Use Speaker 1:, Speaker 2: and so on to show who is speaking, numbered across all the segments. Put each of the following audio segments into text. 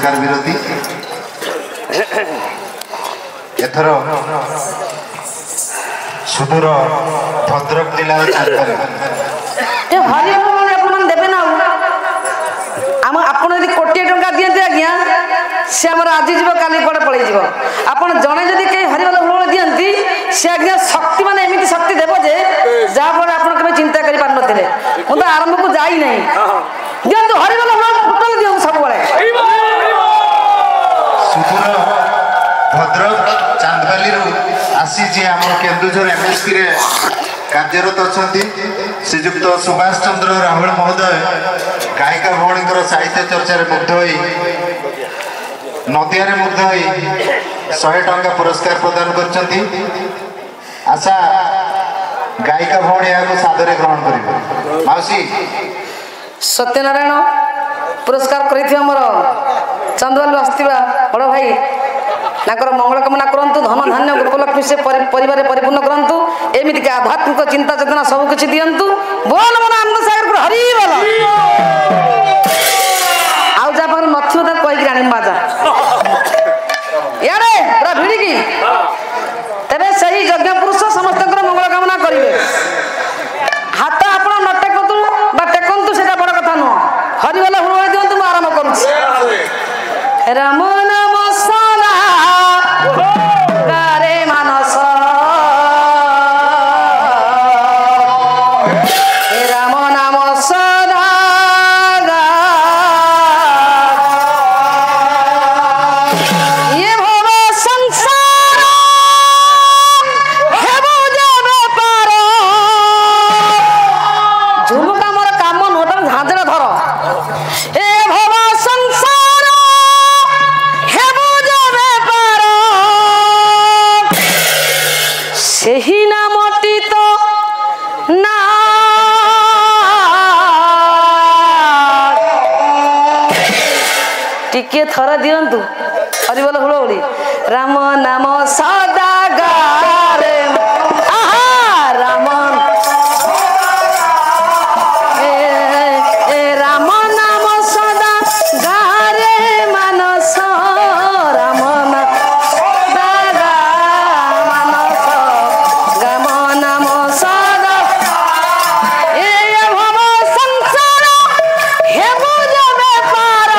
Speaker 1: संस्कार विरोधी एथर सुदूर भद्रक जिला
Speaker 2: देवे ना आम आप कोटे टंका दिखते आज्ञा सी आम आज जीव काली कड़े पड़े आप जड़े जदि कहीं हरिवाल हुल दिखती सी आज्ञा शक्ति मान एमती शक्ति देव जे जहाँफल आप चिंता कर पार नी मुझे आरंभ को जाई नहीं दिंतु हरिवाल हुल टोटल दिखाँ सब
Speaker 1: सुदूर भद्रक चांदबाली आसी जी आम केन्दुझर एमएसपी रे कार्यरत अच्छा श्रीजुक्त सुभाष चंद्र राहुल महोदय गायिका भौणी साहित्य चर्चा मुग्ध हो नदिया मुग्ध हो 100 टंका पुरस्कार प्रदान कर आशा गायिका भौणी यहाँ सादरे ग्रहण कर माउसी
Speaker 2: सत्यनारायण पुरस्कार कर चंदवाल आसवा बड़ भाई नाकर मंगल कामना करंतु धन धान्य उपलक्ष्मी से परिवार परिपूर्ण करंतु एमितिक आध्यात्मिक चिंता चेतना सब किछि दियंतु बोल मन आनंद सागर को हरि बोल आउ जा पर नथियो त कहि कि रानी बाजा यारे पूरा भिड़ी की तबे सही यज्ञ पुरुष समस्त मंगल कामना करिवे हाथ आपण न टेकंतु बा टेकंतु सेटा बड़ कथा न हरि बोल हुळ दियंतु म आरंभ करू राम नाम सदा गारे मानस राम नाम सदा ये भव संसार हेबो जाबे पार झुमका मोर काम नोट झांझरा धर ए भव संसार हेबो जाबे पार सेही नामटी तो ना टिके थर दियंतु हरिबोल हुळहुळी राम नाम सदा गारे आहा राम ए राम नाम सदा गारे मानस राम नाम सदा मानस गाम नाम सदा ए भव संसार हेबो जाबे पार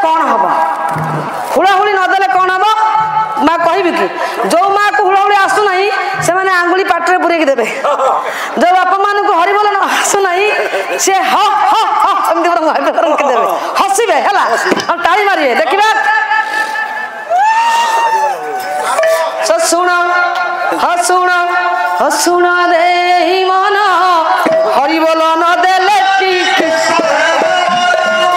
Speaker 2: कौन हम हुड़ाहुड़ी नदेले कौन हम माँ कहबी कि जो माँ को हुड़ाहुड़ी आसुना से मैंने आंगुली पाटे पूरे देवे जो बापा मान को हरिबोल आसुना से देवे हसबे है टाड़ी मारे देखा शुण हसुण हसुण दे मन हरिबोल न देले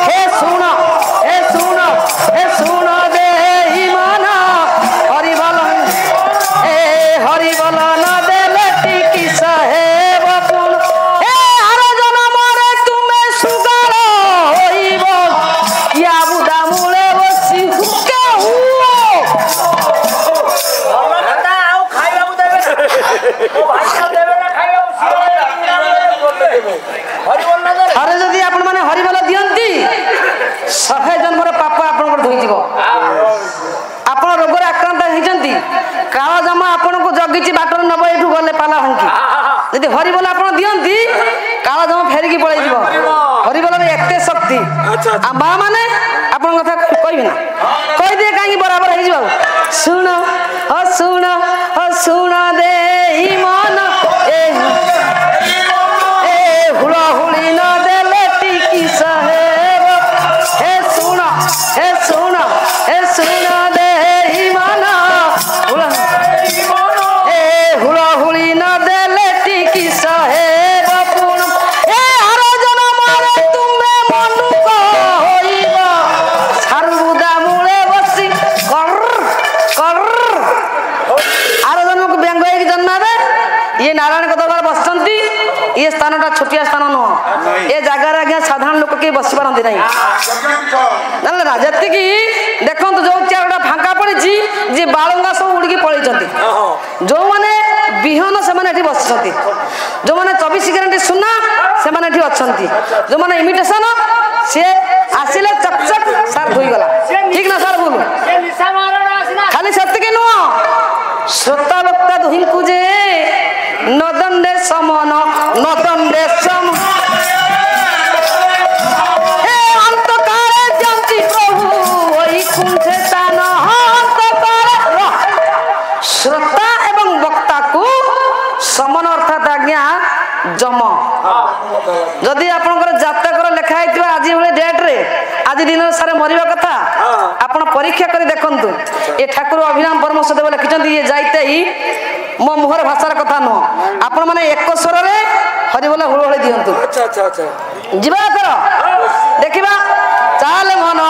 Speaker 2: हे शुण हे शुण हे शुण दे मन हरिबोल हे हरिबोल न देले टिकी साहेब पुन हे आर जन्म रे तुमे सुगार होइब या बुदा मूले बसी हुके हुओ अरे जदि आपण माने हरिबोल दियंती 100 जन्मर पाप आपण धोई जीव आपण रोग रे आक्रांत हिजंती काला जमा आपण को जगिची बाटर नब एठू गले पाला हंकी जदि हरिबोल आपण दियंती काला जमा फेरिकी पळै जीव हरिबोल रे एते शक्ति आ बा माने आपण कथा कहबी ना कहि दे काई बराबर हे जीव सुन हो सुन दे मन हुड़ा हुड़ी न देले टिकी साहेब हे सुन दे मन हुड़ा हुड़ी न देले टिकी साहेब पुन हे हर जन्म रे तुमे मनुक होइब सारुदा मूले बसी कर आर जन्म को व्यंग होई जन्मावे ये नारायण के दरबार बसचंती ये स्थानटा छोटिया स्थान नुह ए जगार आज्ञा साधारण लोक के बसी पारती नहीं जानले ना जति की देखो जो चारोटा फांका पड़ी जे बालंगा सब उड़ी पलैंती जो माने विहन से माने बसती जो माने 24 ग्यारंटी सुना से माने अच्छी जो माने इमिटेशन सी आसिले चकचक सार धोई गला ठीक ना सार बोलू खाली सत्य नुह श्रोता वक्ता दुहिं को जे नदंडे समन नदंडे सम हे अंतकारे जंती प्रभु वही कुंठे तान अंतकारे श्रोता एवं वक्ता को समान अर्थात आज्ञा जम जदि आपनकर जातकर लेखा है आज भाई डेट रे आज दिन सारे मरिबा कथा आपण परीक्षा कर देखंतु ए ठाकुर अभिराम परमहंसदेव लिखिचंती ये जाइते ही मो मुहर भाषार कथा नुह आपण माने एक स्वर रे हरिबोल हुड़हुड़ी दियंतु अच्छा जीवा कर देखिबा चाल मन